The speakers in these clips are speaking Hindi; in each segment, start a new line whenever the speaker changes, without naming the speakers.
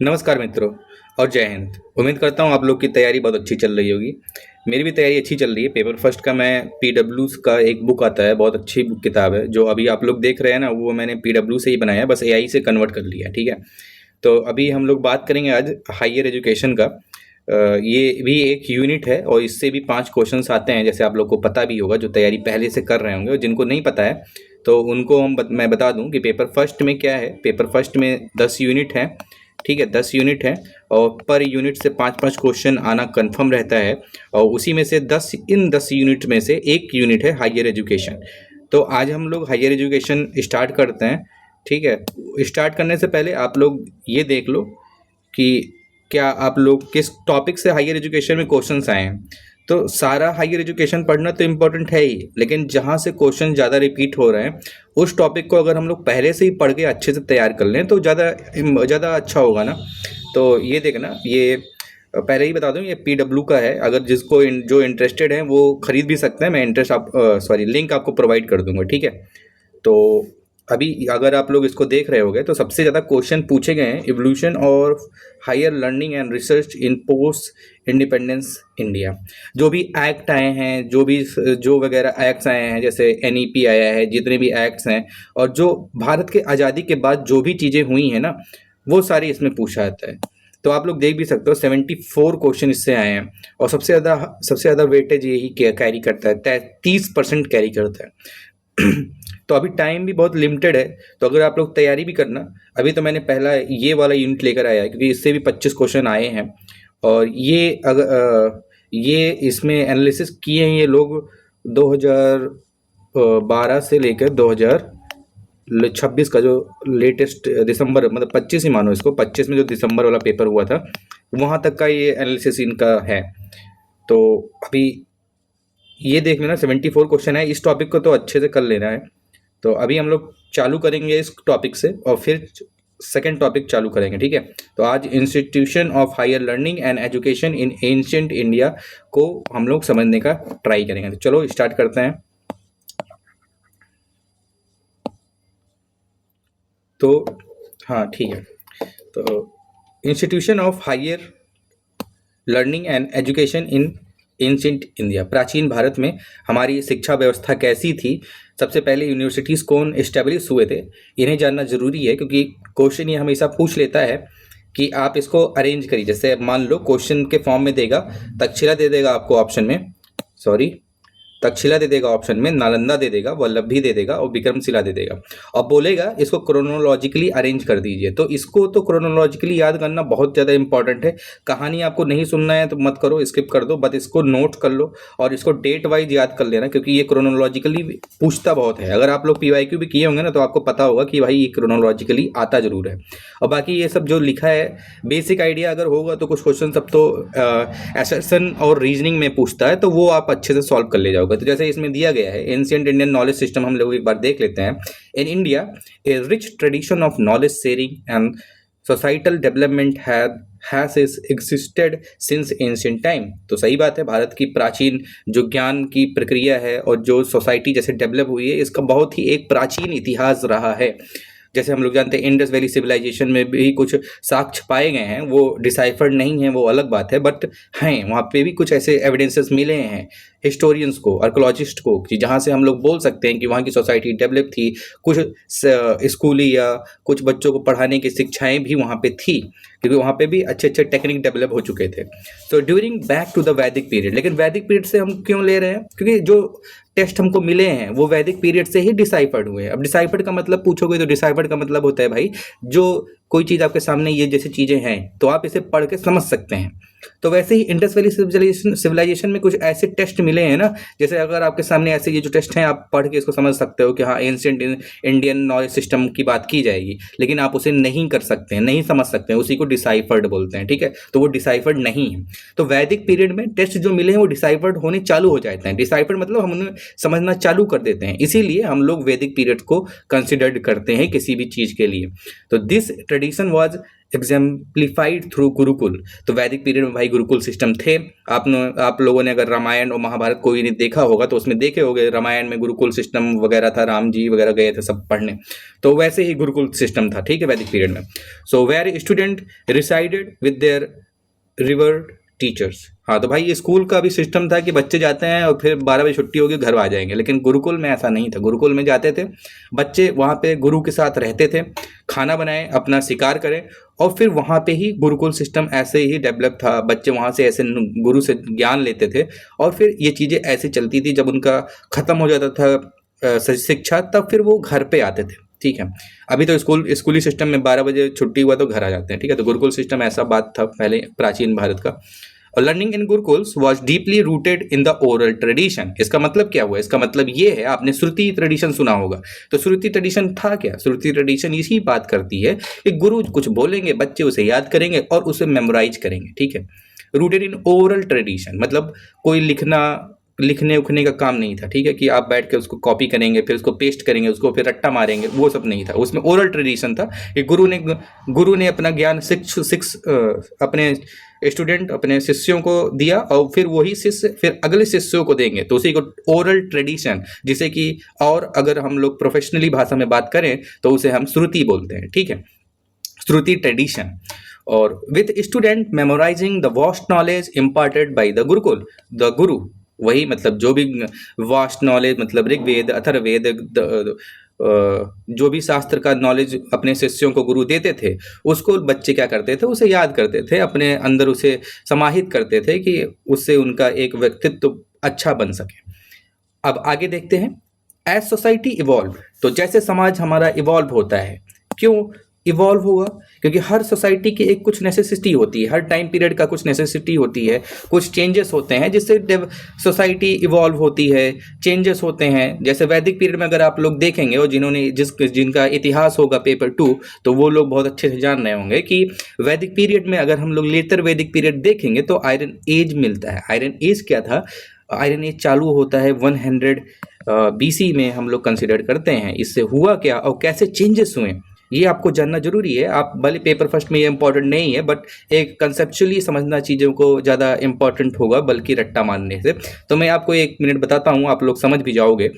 नमस्कार मित्रों और जय हिंद। उम्मीद करता हूँ आप लोग की तैयारी बहुत अच्छी चल रही होगी। मेरी भी तैयारी अच्छी चल रही है। पेपर फर्स्ट का मैं पीडब्ल्यूज का एक बुक आता है, बहुत अच्छी बुक किताब है। जो अभी आप लोग देख रहे हैं ना, वो मैंने पीडब्ल्यू से ही बनाया है, बस एआई से कन्वर्ट कर लिया है। ठीक है, तो अभी हम लोग बात करेंगे आज हायर एजुकेशन का। ये भी एक यूनिट है और इससे भी 5 क्वेश्चंस आते हैं, जैसे आप लोग को पता भी होगा जो तैयारी पहले से कर रहे होंगे। और जिनको नहीं पता है तो उनको मैं बता दूं कि पेपर फर्स्ट में क्या है। पेपर फर्स्ट में 10 यूनिट है। ठीक है, 10 यूनिट है और पर यूनिट से 5-5 क्वेश्चन आना कंफर्म रहता है। और उसी में से 10 यूनिट में से एक यूनिट है हायर एजुकेशन। तो आज हम लोग हायर एजुकेशन स्टार्ट करते हैं। ठीक है, स्टार्ट करने से पहले आप लोग ये देख लो कि क्या आप लोग किस टॉपिक से हायर एजुकेशन में क्वेश्चंस आए हैं। तो सारा हायर एजुकेशन पढ़ना तो इम्पोर्टेंट है ही, लेकिन जहाँ से क्वेश्चन ज़्यादा रिपीट हो रहे हैं उस टॉपिक को अगर हम लोग पहले से ही पढ़ के अच्छे से तैयार कर लें तो ज़्यादा अच्छा होगा ना। तो ये देखना, ये पहले ही बता दूं, ये पीडब्ल्यू का है। अगर जो इंटरेस्टेड है वो खरीद भी सकते हैं। मैं लिंक आपको प्रोवाइड कर दूंगा। ठीक है, तो अभी अगर आप लोग इसको देख रहे होगे तो सबसे ज़्यादा क्वेश्चन पूछे गए हैं इवोल्यूशन और higher learning and research in post independence India. जो भी एक्ट आए हैं, जो वगैरह एक्ट्स आए हैं, जैसे एनईपी आया है, जितने भी एक्ट्स हैं और जो भारत के आज़ादी के बाद जो भी चीज़ें हुई हैं ना, वो सारी इसमें पूछा जाता है। तो आप लोग देख भी सकते हो 74 क्वेश्चन इससे आए हैं और सबसे ज़्यादा वेटेज यही कैरी करता है, 30% कैरी करता है। तो अभी टाइम भी बहुत लिमिटेड है, तो अगर आप लोग तैयारी भी करना। अभी तो मैंने पहला ये वाला यूनिट लेकर आया है क्योंकि इससे भी 25 क्वेश्चन आए हैं और ये इसमें एनालिसिस किए हैं ये लोग 2012 से लेकर 2026 का जो लेटेस्ट दिसंबर, मतलब 25 ही मानो इसको, 25 में जो दिसंबर वाला पेपर हुआ था वहाँ तक का ये एनालिसिस इनका है। तो अभी ये देख लेना, 74 क्वेश्चन है। इस टॉपिक को तो अच्छे से कर लेना है। तो अभी हम लोग चालू करेंगे इस टॉपिक से और फिर सेकेंड टॉपिक चालू करेंगे। ठीक है, तो आज institution of higher learning and education in ancient India को हम लोग समझने का ट्राई करेंगे। तो चलो स्टार्ट करते हैं। तो हाँ ठीक है, तो institution of higher learning and education in ancient India, प्राचीन भारत में हमारी शिक्षा व्यवस्था कैसी थी। सबसे पहले यूनिवर्सिटीज़ कौन इस्टेब्लिश हुए थे, इन्हें जानना ज़रूरी है क्योंकि क्वेश्चन ये हमेशा पूछ लेता है कि आप इसको अरेंज करिए। जैसे मान लो क्वेश्चन के फॉर्म में देगा, तक्षशिला दे देगा आपको ऑप्शन में, सॉरी तक्षशिला दे देगा ऑप्शन में, नालंदा दे देगा, वल्लभी दे देगा और विक्रमशिला दे देगा और बोलेगा इसको क्रोनोलॉजिकली अरेंज कर दीजिए। तो इसको तो क्रोनोलॉजिकली याद करना बहुत ज़्यादा इंपॉर्टेंट है। कहानी आपको नहीं सुनना है तो मत करो, स्किप कर दो, बट इसको नोट कर लो और इसको डेट वाइज याद कर लेना क्योंकि ये क्रोनोलॉजिकली पूछता बहुत है। अगर आप लोग पीवाईक्यू भी किए होंगे ना तो आपको पता होगा कि भाई ये क्रोनोलॉजिकली आता जरूर है। और बाकी ये सब जो लिखा है बेसिक आइडिया अगर होगा तो कुछ क्वेश्चन सब तो एसर्शन और रीजनिंग में पूछता है, तो वो आप अच्छे से सॉल्व कर ले जाओगे। तो जैसे इसमें दिया गया है एंशिएंट इंडियन नॉलेज सिस्टम, हम लोग एक बार देख लेते हैं। In India A rich tradition of knowledge sharing and societal development has existed since ancient time. तो सही बात है, भारत की प्राचीन जो ज्ञान की प्रक्रिया है और जो सोसाइटी जैसे डेवलप हुई है, इसका बहुत ही एक प्राचीन इतिहास रहा है। जैसे हम लोग जानते हैं इंडस वैली सिविलाइजेशन में भी कुछ साक्ष्य पाए गए हैं, वो डिसाइफर्ड नहीं है, वो अलग बात है, बट हैं वहाँ पे भी कुछ ऐसे एविडेंसेस मिले हैं हिस्टोरियंस को, आर्कोलॉजिस्ट को, कि जहाँ से हम लोग बोल सकते हैं कि वहाँ की सोसाइटी डेवलप थी। कुछ स्कूली या कुछ बच्चों को पढ़ाने की शिक्षाएं भी वहाँ पे थी क्योंकि वहाँ पे भी अच्छे अच्छे टेक्निक डेवलप हो चुके थे। तो ड्यूरिंग बैक टू द वैदिक पीरियड, लेकिन वैदिक पीरियड से हम क्यों ले रहे हैं, क्योंकि जो टेस्ट हमको मिले हैं वो वैदिक पीरियड से ही डिसाइफर्ड हुए हैं। अब डिसाइफर्ड का मतलब पूछोगे तो डिसाइफर्ड का मतलब होता है भाई, जो कोई चीज़ आपके सामने ये जैसी चीज़ें हैं तो आप इसे पढ़ के समझ सकते हैं। तो वैसे ही इंडस वैली सिविलाइजेशन में कुछ ऐसे टेस्ट मिले हैं ना, जैसे अगर आपके सामने ऐसे ये जो टेस्ट हैं आप पढ़ के इसको समझ सकते हो कि हाँ एंशिएंट इंडियन नॉलेज सिस्टम की बात की जाएगी, लेकिन आप उसे नहीं कर सकते हैं, नहीं समझ सकते हैं, उसी को डिसाइफर्ड बोलते हैं। ठीक है, तो वो डिसाइफर्ड नहीं है। तो वैदिक पीरियड में टेस्ट जो मिले हैं वो डिसाइफर्ड होने चालू हो जाते हैं। डिसाइफर्ड मतलब हम उन्हें समझना चालू कर देते हैं, इसीलिए हम लोग वैदिक पीरियड को कंसिडर्ड करते हैं किसी भी चीज़ के लिए। तो this tradition was exemplified through Gurukul. तो वैदिक पीरियड में भाई गुरुकुल सिस्टम थे। आप लोगों ने अगर रामायण और महाभारत कोई नहीं देखा होगा तो उसमें देखे होंगे, रामायण में गुरुकुल सिस्टम वगैरह था, राम जी वगैरह गए थे सब पढ़ने, तो वैसे ही गुरुकुल सिस्टम था, ठीक है, वैदिक पीरियड में। So where student resided with their revered teachers. हाँ, तो भाई ये स्कूल का भी सिस्टम था कि बच्चे जाते हैं और फिर 12 बजे छुट्टी होगी घर आ जाएंगे, लेकिन गुरुकुल में ऐसा नहीं था। गुरुकुल में जाते थे बच्चे, वहाँ पे गुरु के साथ रहते थे, खाना बनाएं, अपना शिकार करें, और फिर वहाँ पे ही गुरुकुल सिस्टम ऐसे ही डेवलप था। बच्चे वहाँ से ऐसे गुरु से ज्ञान लेते थे और फिर ये चीज़ें ऐसे चलती थी। जब उनका ख़त्म हो जाता था शिक्षा, तब फिर वो घर पे आते थे, ठीक है। अभी तो स्कूली सिस्टम में 12 बजे छुट्टी हुआ तो घर आ जाते हैं, ठीक है। तो गुरुकुल सिस्टम ऐसा बात था पहले प्राचीन भारत का। और learning in gurukuls was deeply rooted in the oral tradition. इसका मतलब क्या हुआ? इसका मतलब ये है, आपने श्रुति ट्रेडिशन सुना होगा। तो श्रुति ट्रेडिशन था क्या? श्रुति ट्रेडिशन इसी बात करती है कि गुरु कुछ बोलेंगे, बच्चे उसे याद करेंगे और उसे मेमोराइज करेंगे, ठीक है। रूटेड इन ओरल ट्रेडिशन मतलब कोई लिखने उखने का काम नहीं था, ठीक है, कि आप बैठ के उसको कॉपी करेंगे, फिर उसको पेस्ट करेंगे, उसको फिर रट्टा मारेंगे, वो सब नहीं था। उसमें ओरल ट्रेडिशन था कि गुरु ने अपना ज्ञान अपने स्टूडेंट, अपने शिष्यों को दिया और फिर वही शिष्य फिर अगले शिष्यों को देंगे, तो उसी को ओरल ट्रेडिशन, जिसे कि और अगर हम लोग प्रोफेशनली भाषा में बात करें तो उसे हम श्रुति बोलते हैं, ठीक है, श्रुति ट्रेडिशन। और with student memorising the vast knowledge imparted by the guru, वही मतलब जो भी वास्ट नॉलेज मतलब ऋग्वेद, अथर्ववेद, जो भी शास्त्र का नॉलेज अपने शिष्यों को गुरु देते थे, उसको बच्चे क्या करते थे, उसे याद करते थे, अपने अंदर उसे समाहित करते थे कि उससे उनका एक व्यक्तित्व अच्छा बन सके। अब आगे देखते हैं, एज सोसाइटी इवॉल्व। तो जैसे समाज हमारा इवॉल्व होता है, क्यों इवॉल्व होगा? क्योंकि हर सोसाइटी की एक कुछ नेसेसिटी होती है, हर टाइम पीरियड का कुछ नेसेसिटी होती है, कुछ चेंजेस होते हैं जिससे सोसाइटी इवॉल्व होती है, चेंजेस होते हैं। जैसे वैदिक पीरियड में अगर आप लोग देखेंगे और जिनका इतिहास होगा पेपर 2, तो वो लोग बहुत अच्छे से जान रहे होंगे कि वैदिक पीरियड में अगर हम लोग लेटर वैदिक पीरियड देखेंगे तो आयरन एज मिलता है। आयरन एज क्या था? आयरन एज चालू होता है 100 BC में हम लोग कंसिडर करते हैं। इससे हुआ क्या और कैसे चेंजेस हुए, ये आपको जानना जरूरी है। आप भले पेपर फर्स्ट में ये इंपॉर्टेंट नहीं है, बट एक कंसेप्चुअली समझना चीज़ों को ज़्यादा इंपॉर्टेंट होगा बल्कि रट्टा मारने से। तो मैं आपको 1 मिनट बताता हूँ, आप लोग समझ भी जाओगे।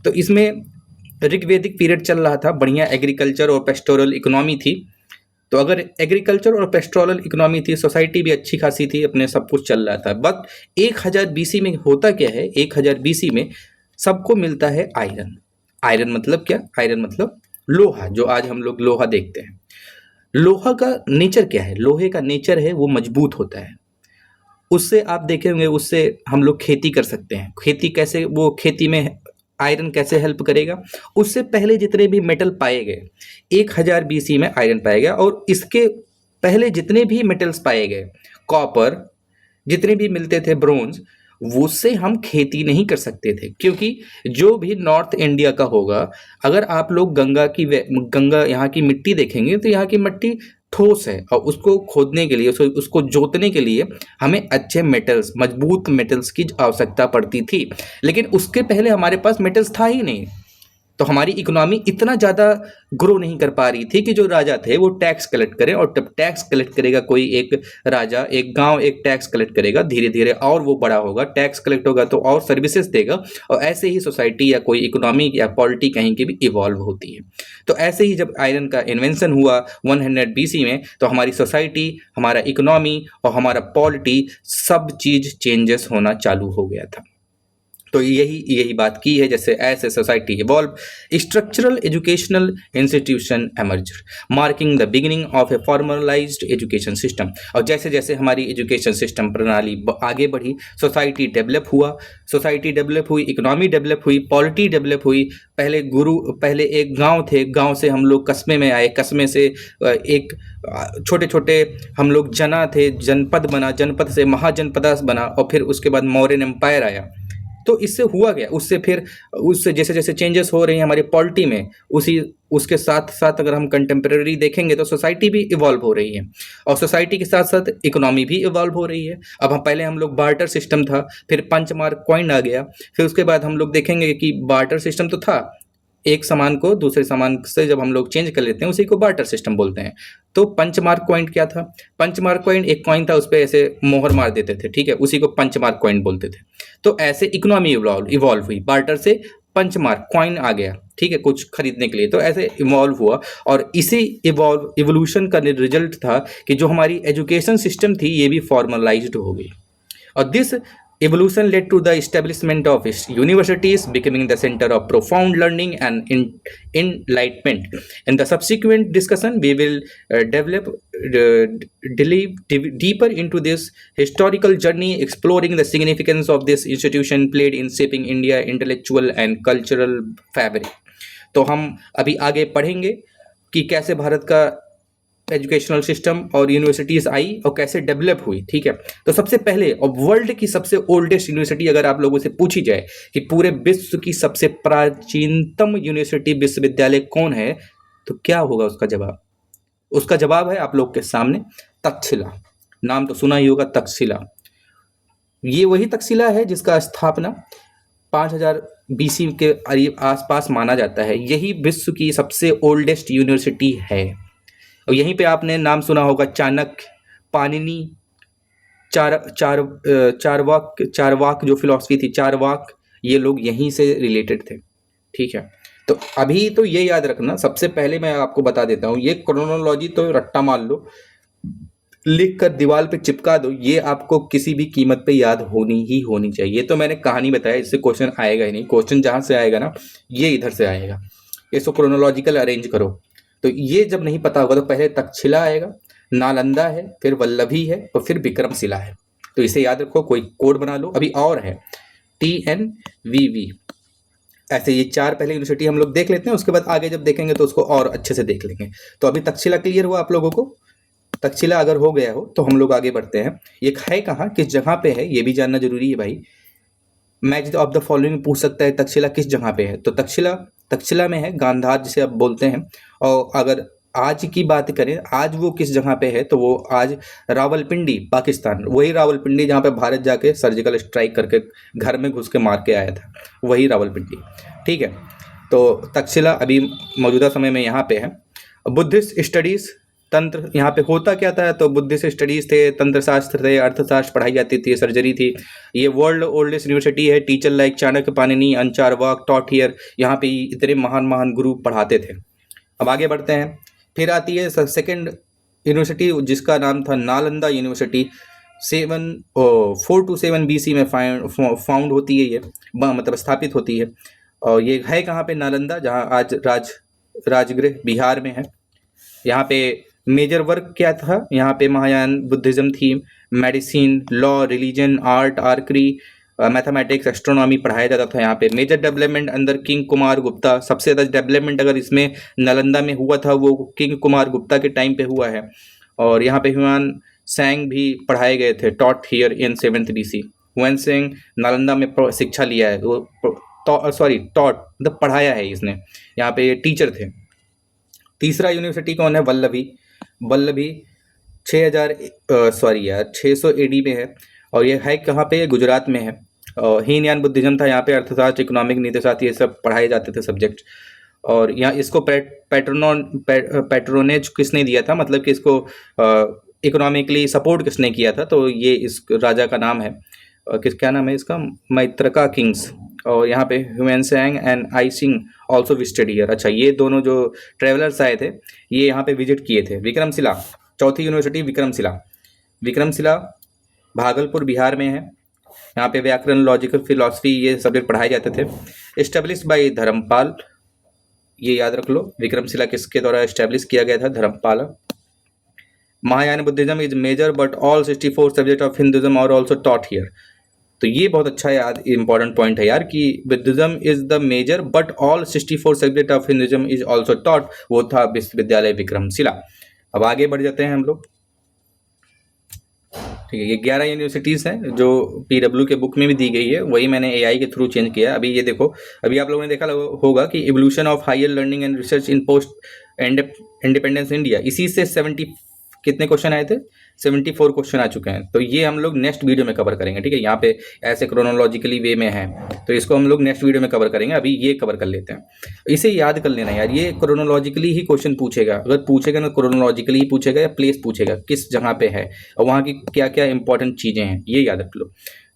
तो इसमें ऋग्वेदिक पीरियड चल रहा था, बढ़िया एग्रीकल्चर और पेस्टोरल इकोनॉमी थी। तो अगर एग्रीकल्चर और पेस्टोरल इकोनॉमी थी, सोसाइटी भी अच्छी खासी थी, अपने सब कुछ चल रहा था। बट 1000 BC में होता क्या है? 1000 BC में सबको मिलता है आयरन। आयरन मतलब क्या? आयरन मतलब लोहा, जो आज हम लोग लोहा देखते हैं। लोहा का नेचर क्या है? लोहे का नेचर है वो मजबूत होता है। उससे आप देखे होंगे, उससे हम लोग खेती कर सकते हैं। खेती कैसे? वो खेती में आयरन कैसे हेल्प करेगा? उससे पहले जितने भी मेटल पाए गए, 1000 BC में आयरन पाया गया, और इसके पहले जितने भी मेटल्स पाए गए, कॉपर, जितने भी मिलते थे, ब्रोंज, उससे हम खेती नहीं कर सकते थे। क्योंकि जो भी नॉर्थ इंडिया का होगा, अगर आप लोग गंगा यहाँ की मिट्टी देखेंगे तो यहाँ की मिट्टी ठोस है, और उसको खोदने के लिए, उसको जोतने के लिए हमें अच्छे मेटल्स, मजबूत मेटल्स की आवश्यकता पड़ती थी। लेकिन उसके पहले हमारे पास मेटल्स था ही नहीं, तो हमारी इकोनॉमी इतना ज़्यादा ग्रो नहीं कर पा रही थी कि जो राजा थे वो टैक्स कलेक्ट करें। और जब टैक्स कलेक्ट करेगा कोई एक राजा, एक गांव एक टैक्स कलेक्ट करेगा, धीरे धीरे और वो बड़ा होगा, टैक्स कलेक्ट होगा तो और सर्विसेज देगा, और ऐसे ही सोसाइटी या कोई इकोनॉमी या पॉलिटी कहीं की भी इवॉल्व होती है। तो ऐसे ही जब आयरन का इन्वेंशन हुआ 100 BC में, तो हमारी सोसाइटी, हमारा इकोनॉमी और हमारा पॉलिटी, सब चीज़ चेंजेस होना चालू हो गया था। तो यही बात की है, जैसे as a society evolve, structural educational institution emerge, marking the beginning of a formalised education system. और जैसे जैसे हमारी एजुकेशन सिस्टम प्रणाली आगे बढ़ी, सोसाइटी डेवलप हुई, इकोनॉमी डेवलप हुई, पॉलिटी डेवलप हुई। पहले एक गांव थे, गांव से हम लोग कस्बे में आए, कस्बे से एक छोटे छोटे हम लोग जना थे, जनपद बना, जनपद से महाजनपद बना, और फिर उसके बाद मौर्यन एम्पायर आया। तो इससे हुआ गया, उससे जैसे जैसे चेंजेस हो रही हैं हमारी पॉलिटी में, उसके साथ साथ अगर हम कंटेम्प्रेरी देखेंगे तो सोसाइटी भी इवॉल्व हो रही है, और सोसाइटी के साथ साथ इकोनॉमी भी इवॉल्व हो रही है। अब पहले हम लोग बार्टर सिस्टम था, फिर पंच मार्क कॉइन आ गया, फिर उसके बाद हम लोग देखेंगे कि बार्टर सिस्टम तो था, एक सामान को दूसरे सामान से जब हम लोग चेंज कर लेते हैं उसी को बार्टर सिस्टम बोलते हैं। तो पंचमार्क कॉइन क्या था? पंचमार्क कॉइन एक कॉइन था, उस पर ऐसे मोहर मार देते थे, ठीक है, उसी को पंचमार्क कॉइन बोलते थे। तो ऐसे इकोनॉमी इवॉल्व हुई, बार्टर से पंचमार्क कॉइन आ गया, ठीक है, कुछ खरीदने के लिए, तो ऐसे इवॉल्व हुआ। और इसी इवोल्यूशन का रिजल्ट था कि जो हमारी एजुकेशन सिस्टम थी ये भी फॉर्मलाइज्ड हो गई। और this evolution led to the establishment of universities, becoming the center of profound learning and enlightenment. In the subsequent discussion, we will delve deeper into this historical journey, exploring the significance of this institution played in shaping India intellectual and cultural fabric. तो हम अभी आगे पढ़ेंगे कि कैसे भारत का एजुकेशनल सिस्टम और यूनिवर्सिटीज आई और कैसे डेवलप हुई, ठीक है। तो सबसे पहले और वर्ल्ड की सबसे ओल्डेस्ट यूनिवर्सिटी अगर आप लोगों से पूछी जाए कि पूरे विश्व की सबसे प्राचीनतम यूनिवर्सिटी विश्वविद्यालय कौन है, तो क्या होगा उसका जवाब? उसका जवाब है आप लोग के सामने तक्षशिला। नाम तो सुना ही होगा, तक्षशिला। ये वही तक्षशिला है जिसका स्थापना 5000 BC के आसपास माना जाता है। यही विश्व की सबसे ओल्डेस्ट यूनिवर्सिटी है। और यहीं पे आपने नाम सुना होगा चाणक्य, पाणिनि, चारवाक जो फिलॉसफी थी, चारवाक, ये लोग यहीं से रिलेटेड थे, ठीक है। तो अभी तो ये याद रखना, सबसे पहले मैं आपको बता देता हूँ, ये क्रोनोलॉजी तो रट्टा मार लो, लिख कर दीवार पे चिपका दो, ये आपको किसी भी कीमत पे याद होनी ही होनी चाहिए। ये तो मैंने कहानी बताया, इससे क्वेश्चन आएगा ही नहीं। क्वेश्चन जहाँ से आएगा ना, ये इधर से आएगा। इसको क्रोनोलॉजिकल अरेंज करो। तो ये जब नहीं पता होगा तो पहले तक्षशिला आएगा, नालंदा है, फिर वल्लभी है और फिर विक्रमशिला है। तो इसे याद रखो, कोई कोड बना लो। अभी और है TNVV, ऐसे ये 4 पहले यूनिवर्सिटी हम लोग देख लेते हैं, उसके बाद आगे जब देखेंगे तो उसको और अच्छे से देख लेंगे। तो अभी तक्षशिला क्लियर हुआ आप लोगों को? तक्षशिला अगर हो गया हो तो हम लोग आगे बढ़ते हैं। ये है कहाँ, किस जगह पे है, ये भी जानना जरूरी है भाई। मैच ऑफ द फॉलोइंग पूछ सकता है, तक्षशिला किस जगह पे है? तो तक्षशिला में है, गांधार जिसे आप बोलते हैं। और अगर आज की बात करें, आज वो किस जगह पे है, तो वो आज रावलपिंडी, पाकिस्तान, वही रावलपिंडी जहाँ पे भारत जाके सर्जिकल स्ट्राइक करके घर में घुस के मार के आया था, वही रावलपिंडी, ठीक है। तो तक्षशिला अभी मौजूदा समय में यहाँ पे है। बुद्धिस्ट स्टडीज, तंत्र, यहाँ पे होता क्या था, तो बुद्धिस्ट स्टडीज थे, तंत्र शास्त्र थे, अर्थशास्त्र पढ़ाई जाती थी, सर्जरी थी। ये वर्ल्ड ओल्डेस्ट यूनिवर्सिटी है। Teacher like Chanakya, Panini, Charvaka taught here. यहाँ पे इतने महान महान गुरु पढ़ाते थे। अब आगे बढ़ते हैं। फिर आती है सेकेंड यूनिवर्सिटी जिसका नाम था नालंदा यूनिवर्सिटी। 4 to 7 BC में फाउंड होती है, ये मतलब स्थापित होती है। और ये है कहाँ पे? नालंदा, जहाँ आज राजगृह बिहार में है। यहाँ पे मेजर वर्क क्या था? यहाँ पे महायान बुद्धिज्म थी, medicine, law, religion, art, archery, mathematics, astronomy पढ़ाया जाता था यहाँ पे। मेजर डेवलपमेंट अंदर किंग कुमार गुप्ता, सबसे ज़्यादा डेवलपमेंट अगर इसमें नालंदा में हुआ था वो किंग कुमार गुप्ता के टाइम पे हुआ है। और यहाँ पे ह्यूआन सैंग भी पढ़ाए गए थे, taught here in 7th BC। Hiuen Tsang Nalanda में शिक्षा लिया है, वो टॉट मतलब पढ़ाया है इसने, यहाँ पे टीचर थे। तीसरा यूनिवर्सिटी कौन है? वल्लभी 600 AD में है। और ये है कहाँ पे? गुजरात में है। और हीनयान बुद्धिज्म था यहाँ पे, अर्थशास्त्र, इकोनॉमिक, नीतिशास्त्र, ये सब पढ़ाए जाते थे सब्जेक्ट। और यहाँ इसको पैट्रोनेज किसने दिया था, मतलब कि इसको इकोनॉमिकली सपोर्ट किसने किया था, तो ये इस राजा का नाम है। क्या नाम है इसका? मैत्रका किंग्स। और यहाँ पे Hiuen Tsang and I Tsing also visited here. अच्छा, ये दोनों जो ट्रेवलर्स आए थे ये यहाँ पे विजिट किए थे। विक्रमशिला, चौथी यूनिवर्सिटी विक्रमशिला भागलपुर बिहार में है। यहाँ पे व्याकरण, लॉजिकल, फिलॉसफी, ये सब्जेक्ट पढ़ाए जाते थे। एस्टेब्लिश बाय धर्मपाल, ये याद रख लो, विक्रमशिला किसके द्वारा एस्टेब्लिश किया गया था? Dharmapala. Mahayana Buddhism is major but all 64 subject of Hinduism are also taught here. तो ये बहुत अच्छा याद इंपॉर्टेंट पॉइंट है यार कि Buddhism is the major but all 64 subject of Hinduism is also taught. वो था विश्वविद्यालय विक्रमशिला। अब आगे बढ़ जाते हैं हम लोग, ठीक है। ये 11 यूनिवर्सिटीज़ हैं जो PW के बुक में भी दी गई है, वही मैंने AI के थ्रू चेंज किया। अभी ये देखो, अभी आप लोगों ने देखा होगा कि evolution of higher learning and research in post independence India, इसी से कितने क्वेश्चन आए थे? 74 क्वेश्चन आ चुके हैं। तो ये हम लोग नेक्स्ट वीडियो में कवर करेंगे, ठीक है। यहाँ पे ऐसे क्रोनोलॉजिकली वे में है, तो इसको हम लोग नेक्स्ट वीडियो में कवर करेंगे। अभी ये कवर कर लेते हैं। इसे याद कर लेना यार, ये क्रोनोलॉजिकली ही क्वेश्चन पूछेगा। अगर पूछेगा ना क्रोनोलॉजिकली ही पूछेगा, या प्लेस पूछेगा किस जगह पे है और वहाँ की क्या क्या इंपॉर्टेंट चीज़ें हैं, ये याद रख लो।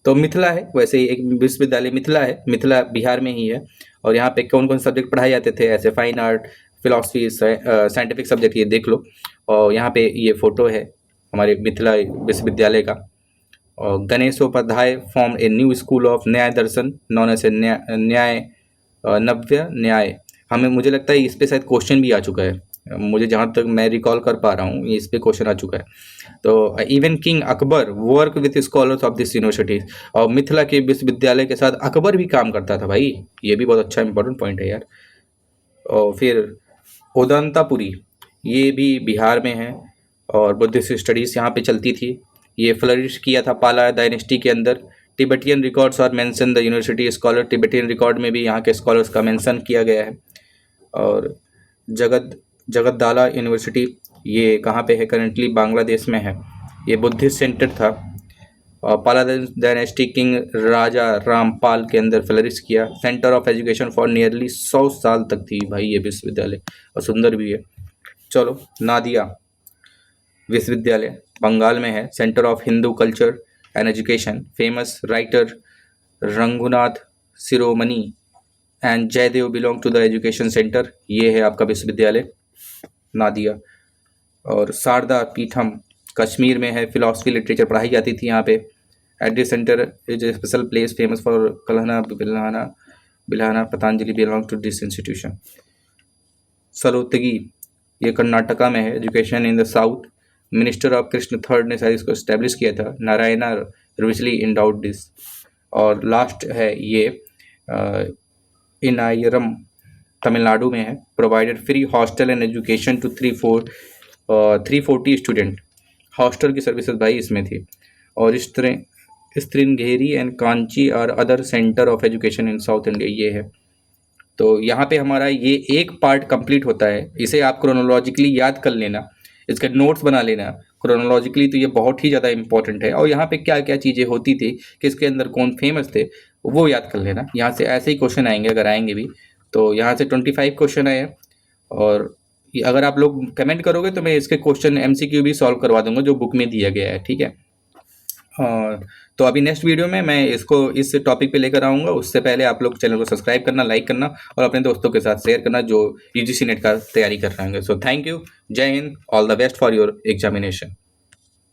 तो मिथिला है, वैसे एक विश्वविद्यालय मिथिला है, मिथिला बिहार में ही है। और यहाँ पे कौन कौन सब्जेक्ट पढ़ाए जाते थे, ऐसे fine art, philosophy, scientific subject, ये देख लो। और यहाँ पे ये फोटो है हमारे मिथिला विश्वविद्यालय का। और Ganeshopadhyaya form a new school of Nyaya दर्शन नॉन एस न्याय नव्य न्याय। मुझे लगता है इस पे शायद क्वेश्चन भी आ चुका है, मुझे जहाँ तक मैं रिकॉल कर पा रहा हूँ इस पे क्वेश्चन आ चुका है। तो even king Akbar work with scholars of this university. और मिथिला के विश्वविद्यालय के साथ अकबर भी काम करता था भाई, ये भी बहुत अच्छा इंपॉर्टेंट पॉइंट है यार। और फिर उदंतापुरी, ये भी बिहार में है और बुद्धिस्ट स्टडीज़ यहाँ पे चलती थी। ये फ्लरिश किया था पाला डायनेस्टी के अंदर। तिब्बतियन रिकॉर्ड्स और mention the university scholar, Tibetan record में भी यहाँ के स्कॉलर्स का मेंशन किया गया है। और जगतदाला यूनिवर्सिटी, ये कहाँ पे है? करेंटली बांग्लादेश में है। ये बुद्धिस्ट सेंटर था और पाला डायनेस्टी किंग राजा रामपाल के अंदर फ्लरिश किया। Centre of education for nearly 100 साल तक थी भाई ये विश्वविद्यालय, और सुंदर भी है। चलो, नादिया विश्वविद्यालय बंगाल में है। Centre of Hindu culture and education. Famous writer Ranganath Shiromani and Jayadev belong to the education centre. ये है आपका विश्वविद्यालय नादिया। और शारदा पीठम कश्मीर में है, फिलॉसफी लिटरेचर पढ़ाई जाती थी यहाँ पे। At this centre is a special place famous for Kalhana Bilhana Patanjali belong to this institution. Salotgi, ये कर्नाटका में है। Education in the south. Minister of Krishna third ने शायद इसको इस्टेब्लिश किया था। Narayana richly endowed this. और लास्ट है ये इनायरम तमिलनाडु में है। Provided free hostel and education to 340 student. Hostel की सर्विसेज भाई इसमें थी। और स्त्रिंगेरी एंड कांची और other centre of education in south India, ये है। तो यहाँ पे हमारा ये एक पार्ट कंप्लीट होता है। इसे आप क्रोनोलॉजिकली याद कर लेना, इसके नोट्स बना लेना क्रोनोलॉजिकली, तो ये बहुत ही ज़्यादा इंपॉर्टेंट है। और यहाँ पे क्या क्या चीज़ें होती थी, किसके अंदर कौन फेमस थे, वो याद कर लेना। यहाँ से ऐसे ही क्वेश्चन आएंगे, अगर आएंगे भी तो। यहाँ से 25 क्वेश्चन आए हैं। और अगर आप लोग कमेंट करोगे तो मैं इसके क्वेश्चन MCQ भी सॉल्व करवा दूंगा जो बुक में दिया गया है, ठीक है। तो अभी नेक्स्ट वीडियो में मैं इसको इस टॉपिक पे लेकर आऊँगा। उससे पहले आप लोग चैनल को सब्सक्राइब करना, लाइक करना और अपने दोस्तों के साथ शेयर करना जो UGC नेट का तैयारी कर रहे होंगे। सो थैंक यू, जय Hind, all the best for your examination.